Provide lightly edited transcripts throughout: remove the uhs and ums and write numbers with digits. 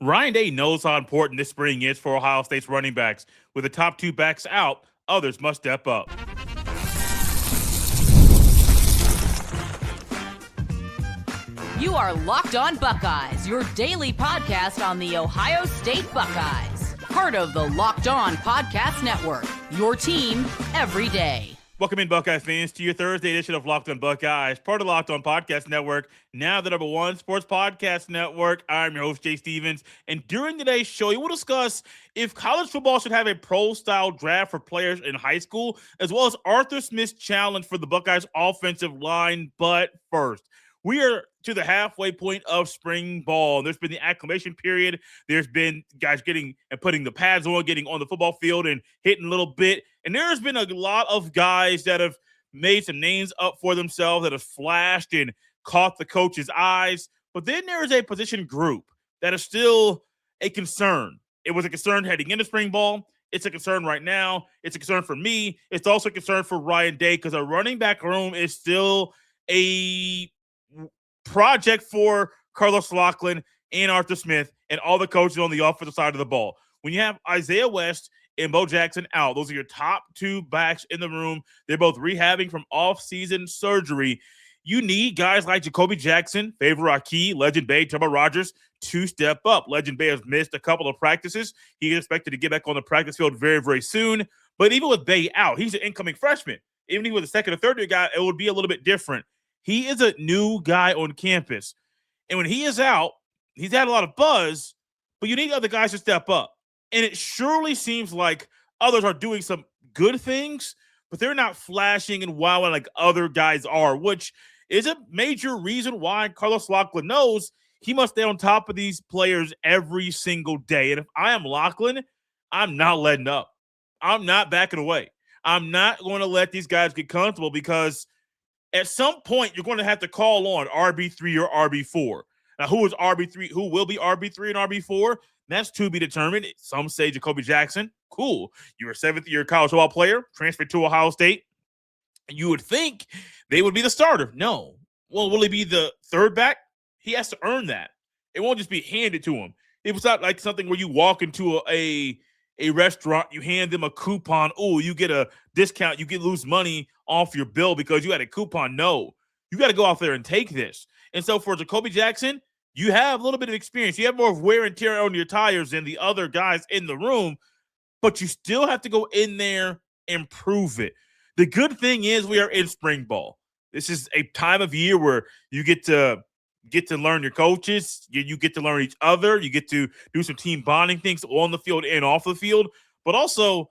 Ryan Day knows how important this spring is for Ohio State's running backs. With the top two backs out, others must step up. You are Locked On Buckeyes, your daily podcast on the Ohio State Buckeyes. Part of the Locked On Podcast Network, your team every day. Welcome in, Buckeye fans, to your Thursday edition of Locked On Buckeyes, part of the Locked On Podcast Network, now the #1 sports podcast network. I'm your host, Jay Stevens, and during today's show, we will discuss if college football should have a pro-style draft for players in high school, as well as Arthur Smith's challenge for the Buckeyes' offensive line. But first, we are to the halfway point of spring ball. There's been the acclimation period. There's been guys getting and putting the pads on, getting on the football field and hitting a little bit. And there's been a lot of guys that have made some names up for themselves, that have flashed and caught the coach's eyes. But then there is a position group that is still a concern. It was a concern heading into spring ball. It's a concern right now. It's a concern for me. It's also a concern for Ryan Day because our running back room is still a project for Carlos Locklyn and Arthur Smith and all the coaches on the offensive side of the ball. When you have Isaiah West and Bo Jackson out, those are your top two backs in the room. They're both rehabbing from off-season surgery. You need guys like Jacoby Jackson, Favour Akih, Legend Bay, Trevor Rogers to step up. Legend Bay has missed a couple of practices. He is expected to get back on the practice field very, very soon. But even with Bay out, he's an incoming freshman. Even if he was a second or third year guy, it would be a little bit different. He is a new guy on campus. And when he is out, he's had a lot of buzz, but you need other guys to step up. And it surely seems like others are doing some good things, but they're not flashing and wowing like other guys are, which is a major reason why Carlos Locklyn knows he must stay on top of these players every single day. And if I am Locklyn, I'm not letting up. I'm not backing away. I'm not going to let these guys get comfortable because at some point, you're going to have to call on RB3 or RB4. Now, who is RB3? Who will be RB3 and RB4? That's to be determined. Some say Jacoby Jackson. Cool. You're a seventh-year college football player, transferred to Ohio State. You would think they would be the starter. No. Well, will he be the third back? He has to earn that. It won't just be handed to him. It was not like something where you walk into a restaurant, you hand them a coupon. Oh, you get a discount. You lose money off your bill because you had a coupon. No, you got to go out there and take this. And so for Jacoby Jackson, you have a little bit of experience. You have more wear and tear on your tires than the other guys in the room, but you still have to go in there and prove it. The good thing is we are in spring ball. This is a time of year where you get to learn your coaches. You get to learn each other. You get to do some team bonding things on the field and off the field. But also,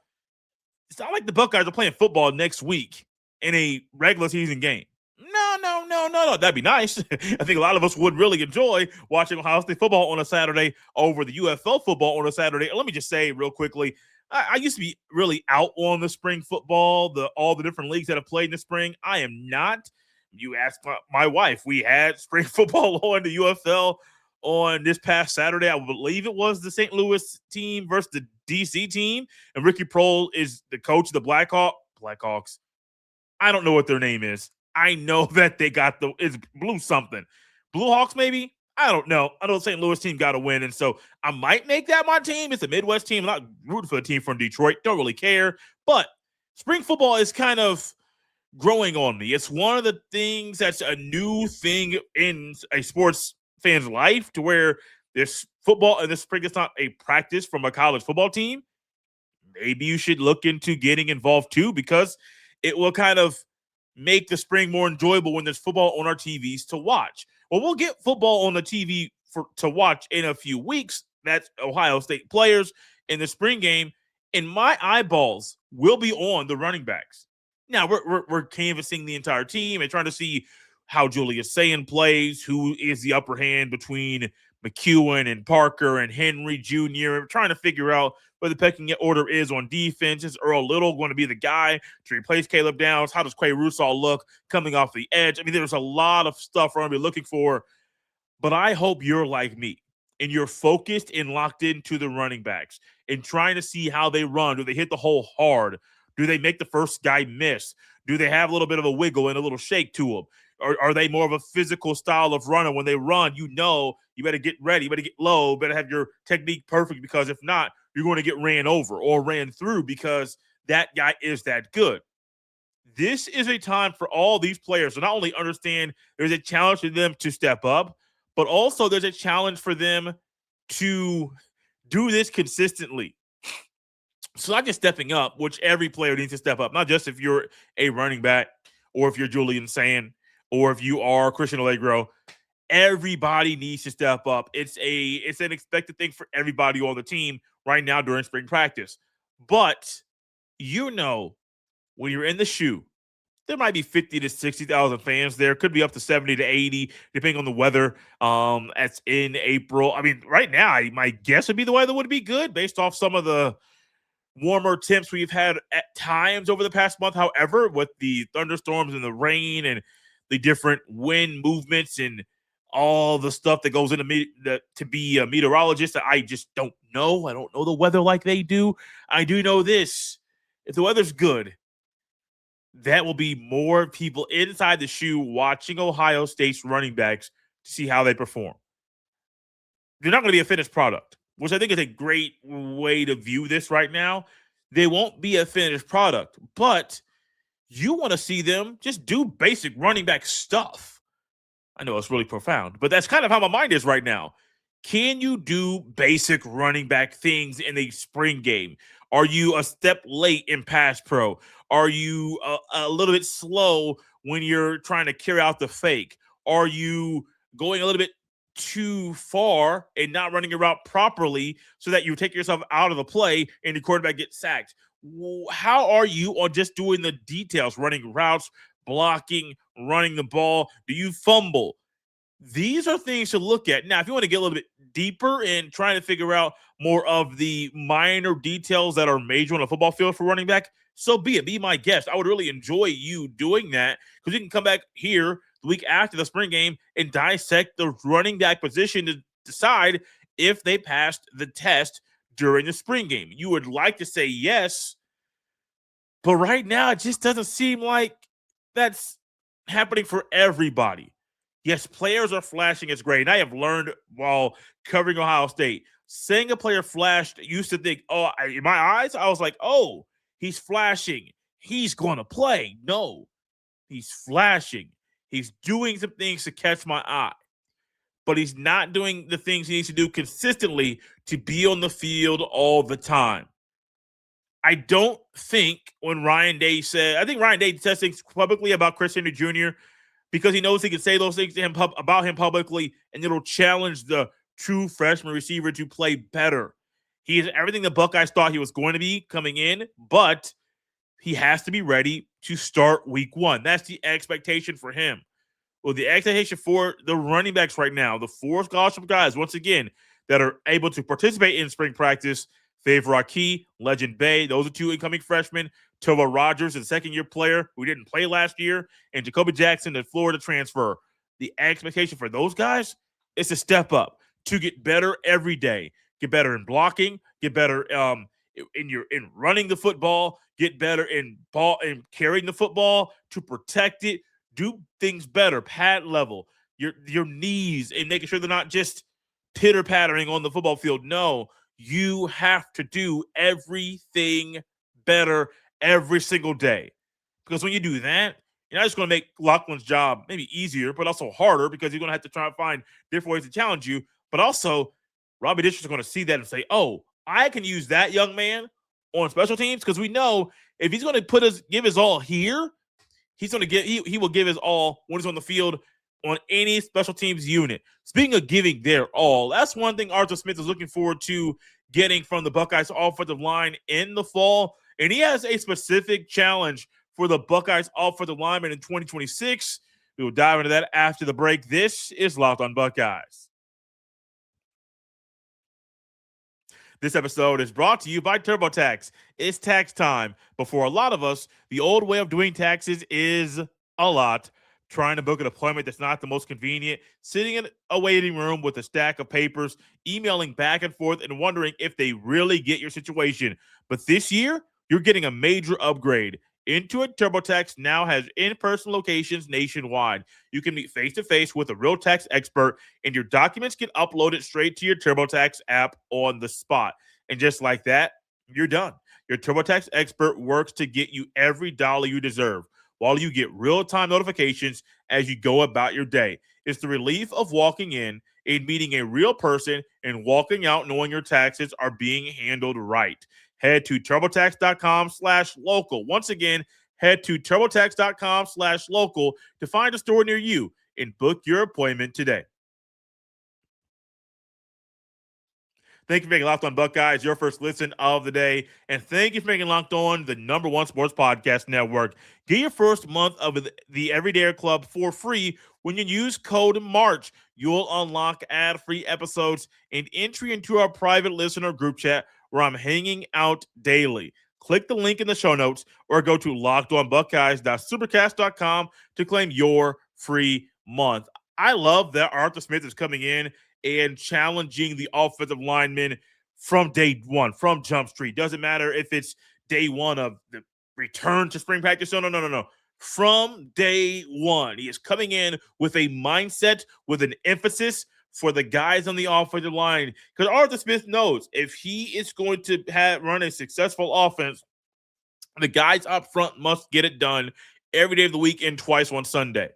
it's not like the Buckeyes are playing football next week in a regular season game. No. That'd be nice. I think a lot of us would really enjoy watching Ohio State football on a Saturday over the UFL football on a Saturday. And let me just say real quickly, I used to be really out on the spring football, all the different leagues that have played in the spring. I am not. You asked my wife. We had spring football on the UFL on this past Saturday. I believe it was the St. Louis team versus the DC team. And Ricky Prohl is the coach of the Blackhawks. I don't know what their name is. I know that they got it's Blue something. Blue Hawks, maybe? I don't know. I know the St. Louis team got a win. And so I might make that my team. It's a Midwest team. I'm not rooting for the team from Detroit. Don't really care. But spring football is kind of growing on me. It's one of the things that's a new thing in a sports fan's life, to where there's football and this spring is not a practice from a college football team. Maybe you should look into getting involved too, because it will kind of make the spring more enjoyable when there's football on our TVs to watch. Well, we'll get football on the TV to watch in a few weeks. That's Ohio State players in the spring game, and my eyeballs will be on the running backs. Now, we're canvassing the entire team and trying to see how Julius Sayin plays, who is the upper hand between McEwen and Parker and Henry Jr. We're trying to figure out where the pecking order is on defense. Is Earl Little going to be the guy to replace Caleb Downs? How does Quay Russaw look coming off the edge? I mean, there's a lot of stuff we're going to be looking for, but I hope you're like me and you're focused and locked into the running backs and trying to see how they run. Do they hit the hole hard? Do they make the first guy miss? Do they have a little bit of a wiggle and a little shake to them? are they more of a physical style of runner? When they run, you better get ready, you better get low, better have your technique perfect, because if not, you're going to get ran over or ran through because that guy is that good. This is a time for all these players to not only understand there's a challenge for them to step up, but also there's a challenge for them to do this consistently. So not just stepping up, which every player needs to step up, not just if you're a running back or if you're Julian Sand or if you are Christian Allegro. Everybody needs to step up. It's an expected thing for everybody on the team right now during spring practice. But when you're in the shoe, there might be 50 to 60,000 fans there. Could be up to 70 to 80, depending on the weather. That's in April. I mean, right now, my guess would be the weather would be good based off some of the warmer temps we've had at times over the past month. However, with the thunderstorms and the rain and the different wind movements and all the stuff that goes into to be a meteorologist, I just don't know. I don't know the weather like they do. I do know this. If the weather's good, that will be more people inside the shoe watching Ohio State's running backs to see how they perform. They're not going to be a finished product, which I think is a great way to view this right now. They won't be a finished product, but you want to see them just do basic running back stuff. I know it's really profound, but that's kind of how my mind is right now. Can you do basic running back things in a spring game? Are you a step late in pass pro? Are you a little bit slow when you're trying to carry out the fake? Are you going a little bit too far and not running your route properly so that you take yourself out of the play and the quarterback gets sacked? How are you on just doing the details, running routes, blocking, running the ball? Do you fumble? These are things to look at. Now, if you want to get a little bit deeper and trying to figure out more of the minor details that are major on a football field for running back, so be it. Be my guest. I would really enjoy you doing that, because you can come back here the week after the spring game and dissect the running back position to decide if they passed the test during the spring game. You would like to say yes, but right now it just doesn't seem like that's happening for everybody. Yes, players are flashing. It's great. And I have learned while covering Ohio State, saying a player flashed, used to think, in my eyes, I was like, oh, he's flashing, he's going to play. No, he's flashing. He's doing some things to catch my eye, but he's not doing the things he needs to do consistently to be on the field all the time. I don't think I think Ryan Day says things publicly about Chris Henry Jr. because he knows he can say those things to him about him publicly, and it'll challenge the true freshman receiver to play better. He is everything the Buckeyes thought he was going to be coming in, but he has to be ready to start week one. That's the expectation for him. Well, the expectation for the running backs right now, the four scholarship guys, once again, that are able to participate in spring practice: Favour Akih, Legend Bay, those are two incoming freshmen. Tova Rogers, a second-year player who didn't play last year, and Jacoby Jackson, the Florida transfer. The expectation for those guys is to step up, to get better every day, get better in blocking, get better in running the football, get better in carrying the football, to protect it, do things better, pad level, your knees, and making sure they're not just pitter-pattering on the football field. No, you have to do everything better every single day. Because when you do that, you're not just going to make Locklyn's job maybe easier, but also harder, because you're going to have to try and find different ways to challenge you. But also, Robbie Dishers is going to see that and say, oh, I can use that young man on special teams, because we know if he's going to give his all here, he's going to he will give his all when he's on the field on any special teams unit. Speaking of giving their all, that's one thing Arthur Smith is looking forward to getting from the Buckeyes offensive line in the fall. And he has a specific challenge for the Buckeyes offensive lineman in 2026. We will dive into that after the break. This is Locked on Buckeyes. This episode is brought to you by TurboTax. It's tax time, but for a lot of us, the old way of doing taxes is a lot. Trying to book an appointment that's not the most convenient, sitting in a waiting room with a stack of papers, emailing back and forth, and wondering if they really get your situation. But this year, you're getting a major upgrade. Intuit TurboTax now has in-person locations nationwide. You can meet face-to-face with a real tax expert, and your documents get uploaded straight to your TurboTax app on the spot. And just like that, you're done. Your TurboTax expert works to get you every dollar you deserve, while you get real-time notifications as you go about your day. It's the relief of walking in and meeting a real person and walking out knowing your taxes are being handled right. Head to turbotax.com/local. Once again, head to turbotax.com/local to find a store near you and book your appointment today. Thank you for making Locked On Buckeyes your first listen of the day. And thank you for making Locked On the #1 sports podcast network. Get your first month of the Everyday Club for free when you use code MARCH. You'll unlock ad-free episodes and entry into our private listener group chat where I'm hanging out daily. Click the link in the show notes or go to lockedonbuckeyes.supercast.com to claim your free month. I love that Arthur Smith is coming in and challenging the offensive linemen from day one, from Jump Street. Doesn't matter if it's day one of the return to spring practice. No. From day one, he is coming in with a mindset, with an emphasis for the guys on the offensive line. Because Arthur Smith knows if he is going to run a successful offense, the guys up front must get it done every day of the week and twice on Sunday.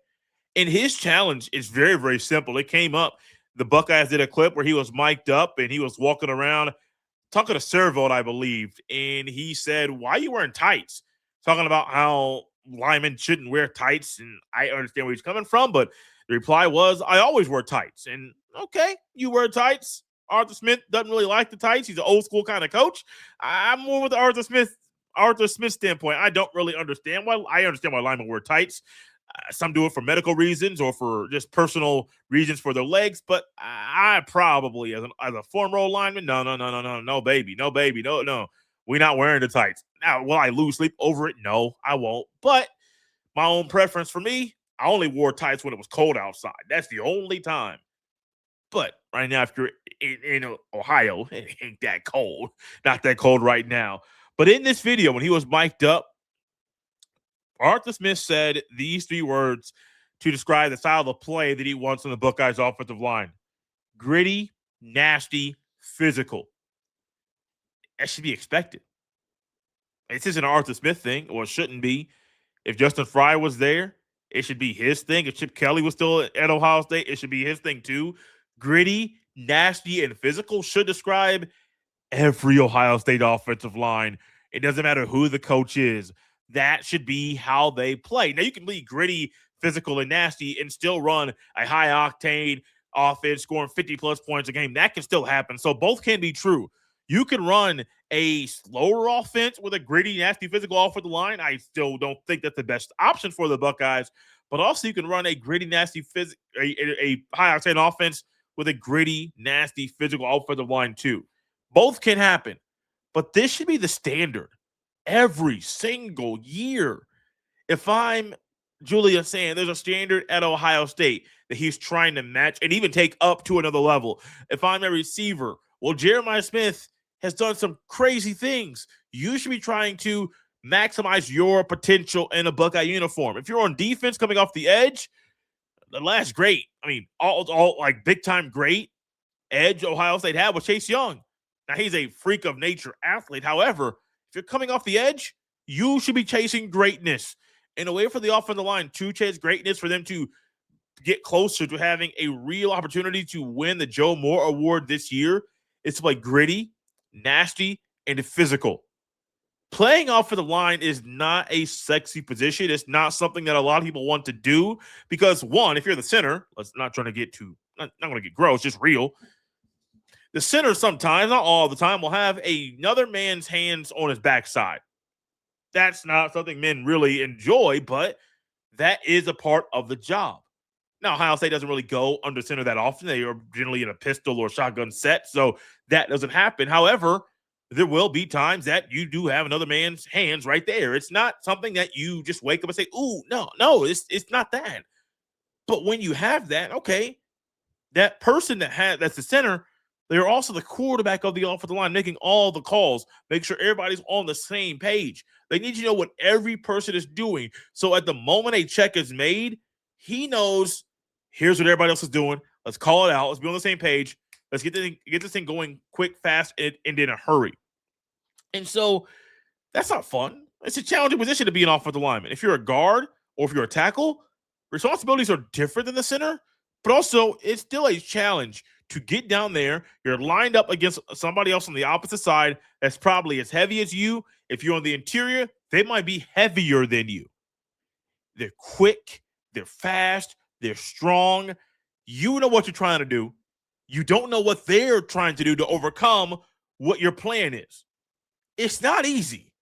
And his challenge is very, very simple. It came up. The Buckeyes did a clip where he was mic'd up and he was walking around talking to Servold, I believe. And he said, "Why are you wearing tights?" Talking about how linemen shouldn't wear tights. And I understand where he's coming from, but the reply was, "I always wear tights." And okay, you wear tights. Arthur Smith doesn't really like the tights. He's an old school kind of coach. I'm more with the Arthur Smith standpoint. I don't really understand why. I understand why linemen wear tights. Some do it for medical reasons or for just personal reasons for their legs, but I probably, as a former lineman, no, baby. We're not wearing the tights. Now, will I lose sleep over it? No, I won't. But my own preference for me, I only wore tights when it was cold outside. That's the only time. But right now, if you're in Ohio, it ain't that cold. Not that cold right now. But in this video, when he was mic'd up, Arthur Smith said these 3 words to describe the style of play that he wants on the Buckeyes offensive line: gritty, nasty, physical. That should be expected. This isn't an Arthur Smith thing, or it shouldn't be. If Justin Fry was there, it should be his thing. If Chip Kelly was still at Ohio State, it should be his thing too. Gritty, nasty, and physical should describe every Ohio State offensive line. It doesn't matter who the coach is. That should be how they play. Now, you can be gritty, physical, and nasty and still run a high-octane offense, scoring 50-plus points a game. That can still happen. So both can be true. You can run a slower offense with a gritty, nasty, physical offensive line. I still don't think that's the best option for the Buckeyes. But also you can run a gritty, nasty, a high-octane offense with a gritty, nasty, physical offensive line too. Both can happen. But this should be the standard every single year. If I'm Julia saying there's a standard at Ohio State that he's trying to match and even take up to another level. If I'm a receiver, well, Jeremiah Smith has done some crazy things. You should be trying to maximize your potential in a Buckeye uniform. If you're on defense coming off the edge, the last great, all like big time great edge Ohio State had was Chase Young. Now, he's a freak of nature athlete. However, if you're coming off the edge, you should be chasing greatness. In a way for the offensive line to chase greatness, for them to get closer to having a real opportunity to win the Joe Moore Award this year, is to play gritty, nasty, and physical. Playing off of the line is not a sexy position. It's not something that a lot of people want to do because, one, if you're the center, let's not trying to get too, not going to get gross, just real. The center sometimes, not all the time, will have another man's hands on his backside. That's not something men really enjoy, but that is a part of the job. Now, Ohio State doesn't really go under center that often. They are generally in a pistol or shotgun set, so that doesn't happen. However, there will be times that you do have another man's hands right there. It's not something that you just wake up and say, "Ooh, no, it's not that." But when you have that, okay, that person that's the center They're also the quarterback of the offensive line, making all the calls, make sure everybody's on the same page. They need to know what every person is doing. So at the moment a check is made, he knows here's what everybody else is doing. Let's call it out. Let's be on the same page. Let's get this thing going quick, fast, and in a hurry. And so that's not fun. It's a challenging position to be an offensive lineman. If you're a guard or if you're a tackle, responsibilities are different than the center, but also it's still a challenge to get down there. You're lined up against somebody else on the opposite side that's probably as heavy as you. If you're on the interior, they might be heavier than you. They're quick, they're fast, they're strong. You know what you're trying to do. You don't know what they're trying to do to overcome what your plan is. It's not easy.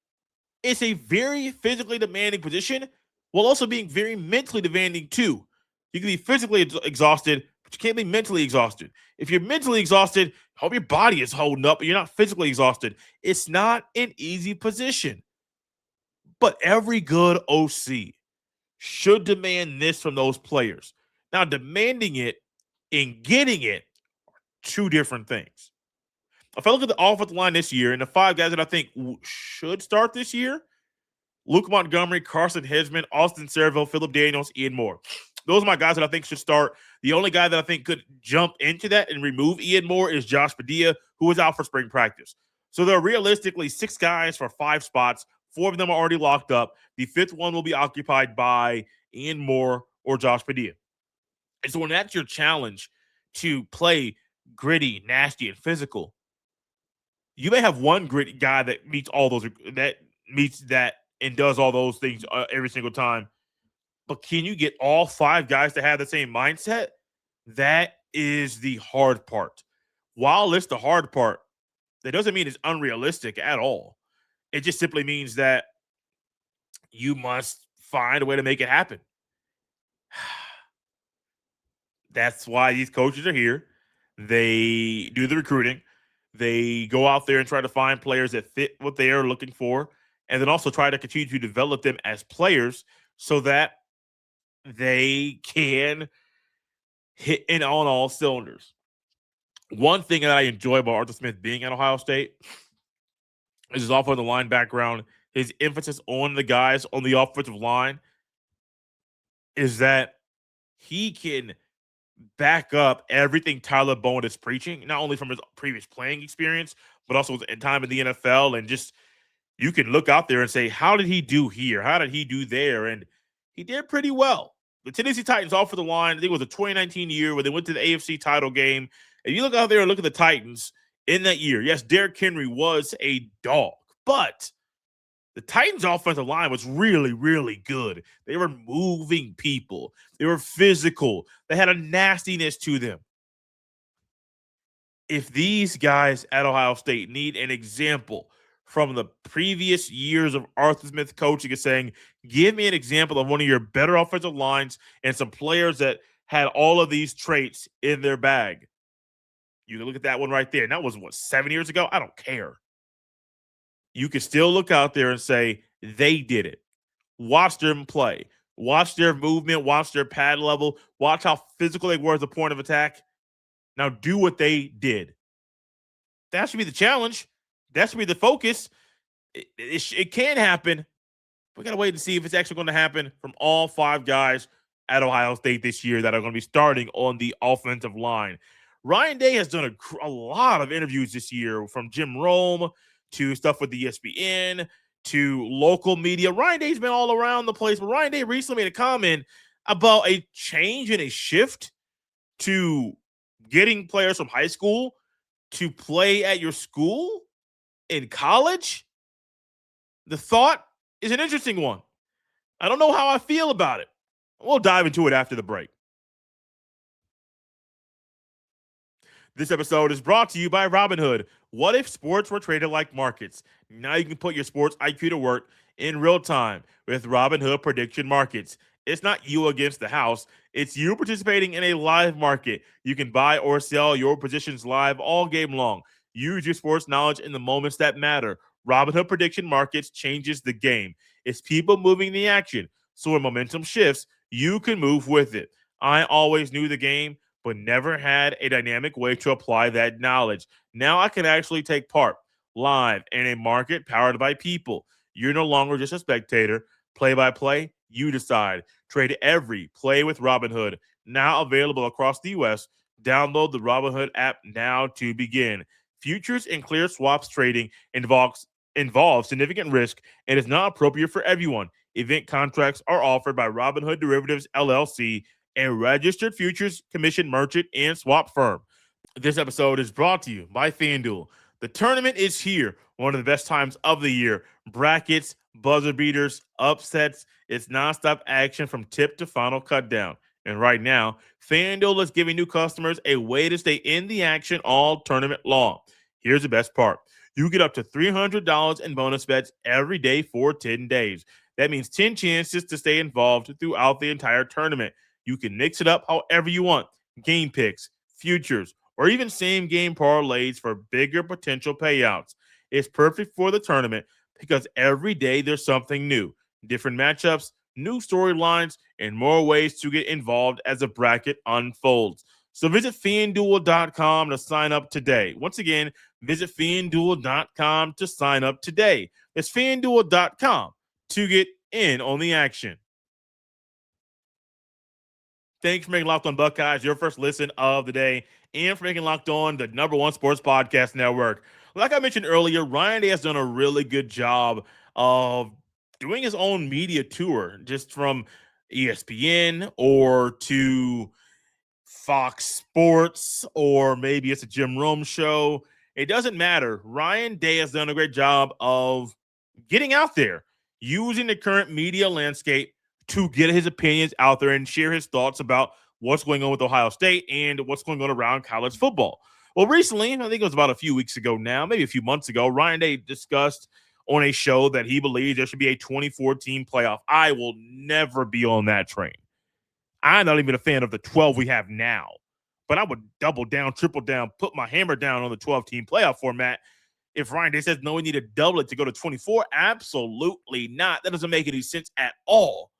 It's a very physically demanding position while also being very mentally demanding too. You can be physically exhausted, but you can't be mentally exhausted. If you're mentally exhausted, hope your body is holding up, but you're not physically exhausted. It's not an easy position. But every good OC should demand this from those players. Now, demanding it and getting it are two different things. If I look at the offensive line this year and the five guys that I think should start this year, Luke Montgomery, Carson Hedgeman, Austin Servo, Phillip Daniels, Ian Moore. Those are my guys that I think should start. The only guy that I think could jump into that and remove Ian Moore is Josh Padilla, who is out for spring practice. So there are realistically 6 guys for 5 spots. 4 of them are already locked up. The 5th one will be occupied by Ian Moore or Josh Padilla. And so when that's your challenge to play gritty, nasty, and physical, you may have one gritty guy that meets all those, that meets that and does all those things every single time. But can you get all 5 guys to have the same mindset? That is the hard part. While it's the hard part, that doesn't mean it's unrealistic at all. It just simply means that you must find a way to make it happen. That's why these coaches are here. They do the recruiting. They go out there and try to find players that fit what they are looking for, and then also try to continue to develop them as players so that they can hit in on all cylinders. One thing that I enjoy about Arthur Smith being at Ohio State is his offensive line background, his emphasis on the guys on the offensive line is that he can back up everything Tyler Bowen is preaching, not only from his previous playing experience, but also in time in the NFL. And just, you can look out there and say, how did he do here? How did he do there? And he did pretty well. The Tennessee Titans off for the line, I think it was a 2019 year where they went to the AFC title game. And you look out there and look at the Titans in that year. Yes, Derrick Henry was a dog, but the Titans' offensive line was really, really good. They were moving people. They were physical. They had a nastiness to them. If these guys at Ohio State need an example from the previous years of Arthur Smith coaching, is saying, give me an example of one of your better offensive lines and some players that had all of these traits in their bag. You can look at that one right there. And that was, 7 years ago? I don't care. You can still look out there and say, they did it. Watch them play. Watch their movement. Watch their pad level. Watch how physical they were at the point of attack. Now do what they did. That should be the challenge. That should be the focus. It can happen. We got to wait and see if it's actually going to happen from all 5 guys at Ohio State this year that are going to be starting on the offensive line. Ryan Day has done a lot of interviews this year, from Jim Rome to stuff with the ESPN to local media. Ryan Day's been all around the place, but Ryan Day recently made a comment about a change and a shift to getting players from high school to play at your school in college. The thought is an interesting one. I don't know how I feel about it. We'll dive into it after the break. This episode is brought to you by Robinhood. What if sports were traded like markets? Now you can put your sports IQ to work in real time with Robinhood prediction markets. It's not you against the house. It's you participating in a live market. You can buy or sell your positions live all game long. Use your sports knowledge in the moments that matter. Robinhood prediction markets changes the game. It's people moving the action. So when momentum shifts, you can move with it. I always knew the game but never had a dynamic way to apply that knowledge. Now I can actually take part live in a market powered by people. You're no longer just a spectator. Play by play, you decide. Trade every play with Robinhood, now available across the U.S. Download the Robinhood app now to begin. Futures and clear swaps trading involves significant risk and is not appropriate for everyone. Event contracts are offered by Robinhood Derivatives LLC, a registered futures commission merchant and swap firm. This episode is brought to you by FanDuel. The tournament is here, one of the best times of the year. Brackets, buzzer beaters, upsets. It's nonstop action from tip to final cutdown. And right now, FanDuel is giving new customers a way to stay in the action all tournament long. Here's the best part. You get up to $300 in bonus bets every day for 10 days. That means 10 chances to stay involved throughout the entire tournament. You can mix it up however you want. Game picks, futures, or even same game parlays for bigger potential payouts. It's perfect for the tournament because every day there's something new. Different matchups, new storylines, and more ways to get involved as the bracket unfolds. So visit FanDuel.com to sign up today. Once again, visit FanDuel.com to sign up today. It's FanDuel.com to get in on the action. Thanks for making Locked On Buckeyes your first listen of the day and for making Locked On the #1 sports podcast network. Like I mentioned earlier, Ryan Day has done a really good job of doing his own media tour, just from ESPN or to Fox Sports, or maybe it's a Jim Rome show. It doesn't matter. Ryan Day has done a great job of getting out there, using the current media landscape to get his opinions out there and share his thoughts about what's going on with Ohio State and what's going on around college football. Well, recently, I think it was about a few weeks ago now, maybe a few months ago, Ryan Day discussed on a show that he believes there should be a 24-team playoff. I will never be on that train. I'm not even a fan of the 12 we have now, but I would double down, triple down, put my hammer down on the 12-team playoff format. If Ryan Day says, no, we need to double it to go to 24, absolutely not. That doesn't make any sense at all.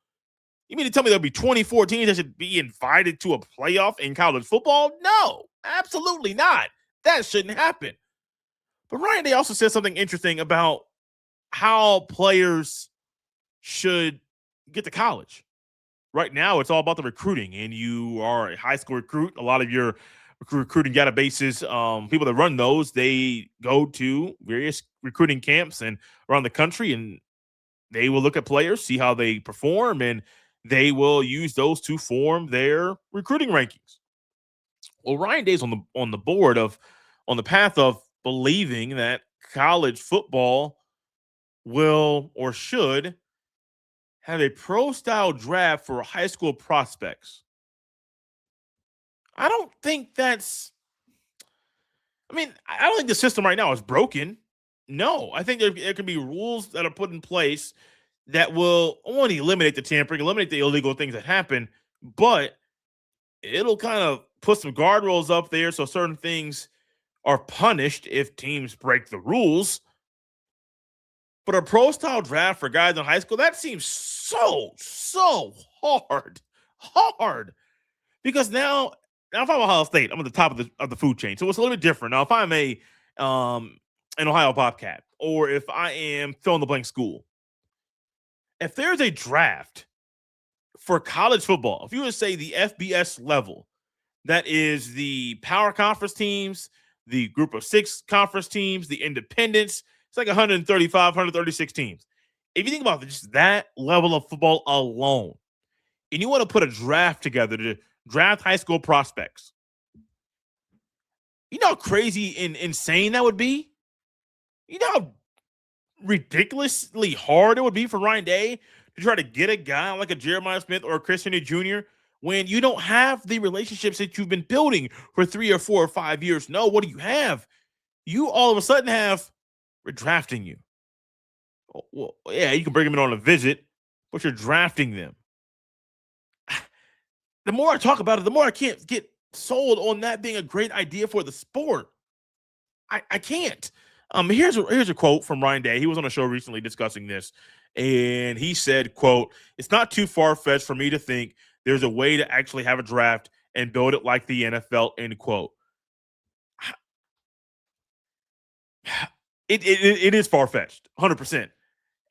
You mean to tell me there'll be 24 teams that should be invited to a playoff in college football? No, absolutely not. That shouldn't happen. But Ryan Day also said something interesting about how players should get to college. Right now, it's all about the recruiting, and you are a high school recruit. A lot of your recruiting databases, people that run those, they go to various recruiting camps and around the country, and they will look at players, see how they perform, and they will use those to form their recruiting rankings. Well, Ryan Day's on the path of believing that college football will or should have a pro-style draft for high school prospects. I don't think I don't think the system right now is broken. No, I think there can be rules that are put in place that will only eliminate the tampering, eliminate the illegal things that happen, but it'll kind of put some guardrails up there so certain things are punished if teams break the rules. But a pro-style draft for guys in high school, that seems so hard. Because now if I'm Ohio State, I'm at the top of the food chain. So it's a little bit different. Now, if I'm an Ohio Bobcat, or if I am fill in the blank school, if there's a draft for college football, if you would say the FBS level, that is the power conference teams, the group of 6 conference teams, the independents, it's like 135, 136 teams. If you think about just that level of football alone, and you want to put a draft together to draft high school prospects, you know how crazy and insane that would be? You know how ridiculously hard it would be for Ryan Day to try to get a guy like a Jeremiah Smith or a Chris Henry Jr. when you don't have the relationships that you've been building for 3 or 4 or 5 years. No, what do you have? You all of a sudden have, we're drafting you. Well, yeah, you can bring them in on a visit, but you're drafting them. The more I talk about it, the more I can't get sold on that being a great idea for the sport. I can't. Here's a quote from Ryan Day. He was on a show recently discussing this, and he said, quote, "It's not too far-fetched for me to think there's a way to actually have a draft and build it like the NFL, end quote. It is far-fetched, 100%.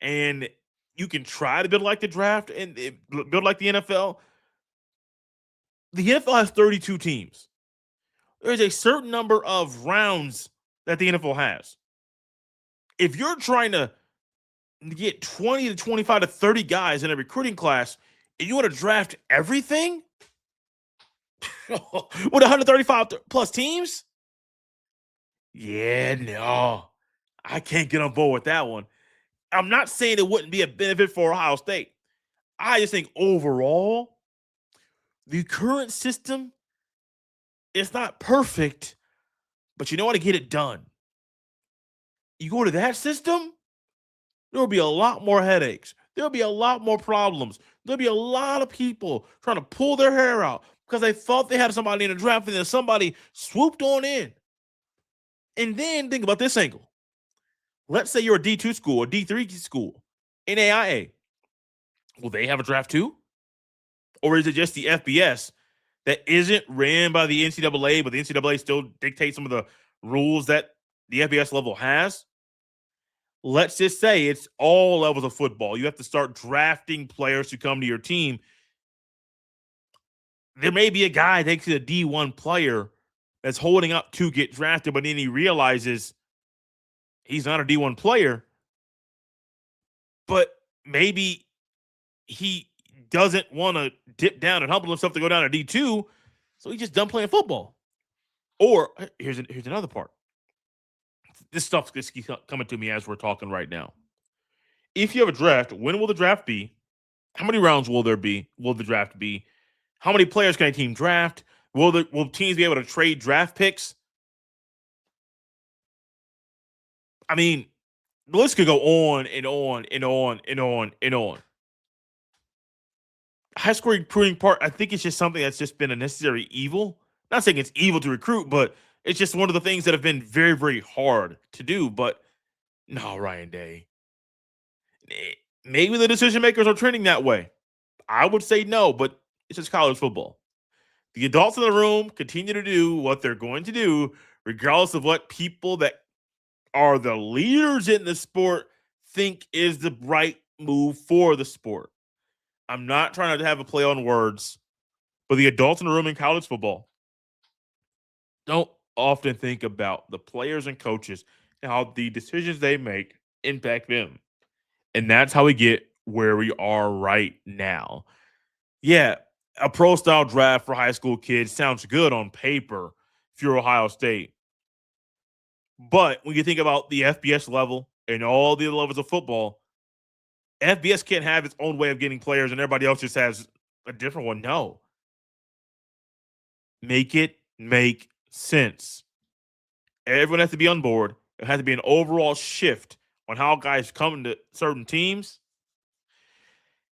And you can try to build like the draft and build like the NFL. The NFL has 32 teams. There's a certain number of rounds that the NFL has. If you're trying to get 20 to 25 to 30 guys in a recruiting class and you want to draft everything with 135 plus teams, yeah, no, I can't get on board with that one. I'm not saying it wouldn't be a benefit for Ohio State. I just think overall, the current system is not perfect, but you know how to get it done. You go to that system, there'll be a lot more headaches. There'll be a lot more problems. There'll be a lot of people trying to pull their hair out because they thought they had somebody in the draft and then somebody swooped on in. And then think about this angle. Let's say you're a D2 school, a D3 school, NAIA. Will they have a draft too? Or is it just the FBS that isn't ran by the NCAA, but the NCAA still dictates some of the rules that the FBS level has? Let's just say it's all levels of football. You have to start drafting players to come to your team. There may be a guy that takes a D1 player that's holding up to get drafted, but then he realizes he's not a D1 player, but maybe he doesn't want to dip down and humble himself to go down to D2, so he's just done playing football. Or here's another part. This stuff just keeps coming to me as we're talking right now. If you have a draft, when will the draft be? How many rounds will there be? Will the draft be? How many players can a team draft? Will teams be able to trade draft picks? I mean, the list could go on and on and on and on and on. High school recruiting part, I think it's just something that's just been a necessary evil. Not saying it's evil to recruit, but it's just one of the things that have been very, very hard to do. But no, Ryan Day. Maybe the decision makers are trending that way. I would say no, but it's just college football. The adults in the room continue to do what they're going to do, regardless of what people that are the leaders in the sport think is the right move for the sport. I'm not trying to have a play on words, but the adults in the room in college football don't often think about the players and coaches and how the decisions they make impact them. And that's how we get where we are right now. Yeah, a pro-style draft for high school kids sounds good on paper if you're Ohio State. But when you think about the FBS level and all the other levels of football, FBS can't have its own way of getting players and everybody else just has a different one. No. Make it make sense. Everyone has to be on board. There has to be an overall shift on how guys come to certain teams.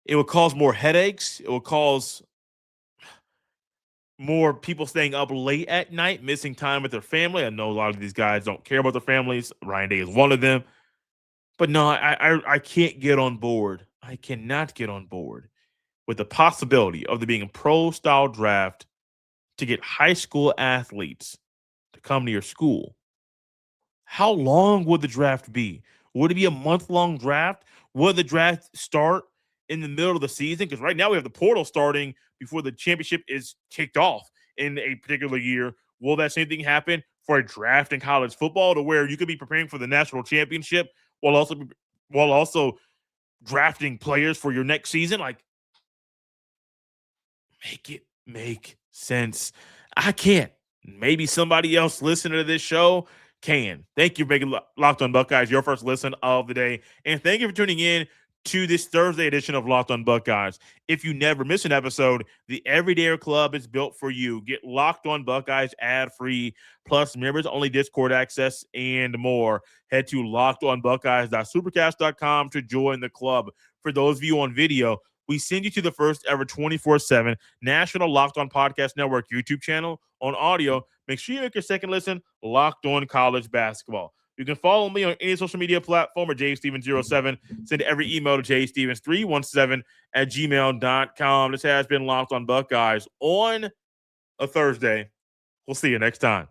It will cause more headaches. It will cause more people staying up late at night, missing time with their family. I know a lot of these guys don't care about their families. Ryan Day is one of them. But no, I can't get on board. I cannot get on board with the possibility of there being a pro-style draft to get high school athletes to come to your school. How long would the draft be? Would it be a month-long draft? Would the draft start in the middle of the season? Because right now we have the portal starting before the championship is kicked off in a particular year. Will that same thing happen for a draft in college football to where you could be preparing for the national championship while also drafting players for your next season? Like, make it make sense. I can't. Maybe somebody else listening to this show can. Thank you for making Locked On Buckeyes your first listen of the day. And thank you for tuning in to this Thursday edition of Locked On Buckeyes. If you never miss an episode, the Everydayer Club is built for you. Get Locked On Buckeyes ad-free, plus members-only Discord access and more. Head to lockedonbuckeyes.supercast.com to join the club. For those of you on video, we send you to the first ever 24/7 National Locked On Podcast Network YouTube channel. On audio, make sure you make your second listen Locked On College Basketball. You can follow me on any social media platform or jstevens07. Send every email to jstevens317@gmail.com. This has been Locked On Buckeyes on a Thursday. We'll see you next time.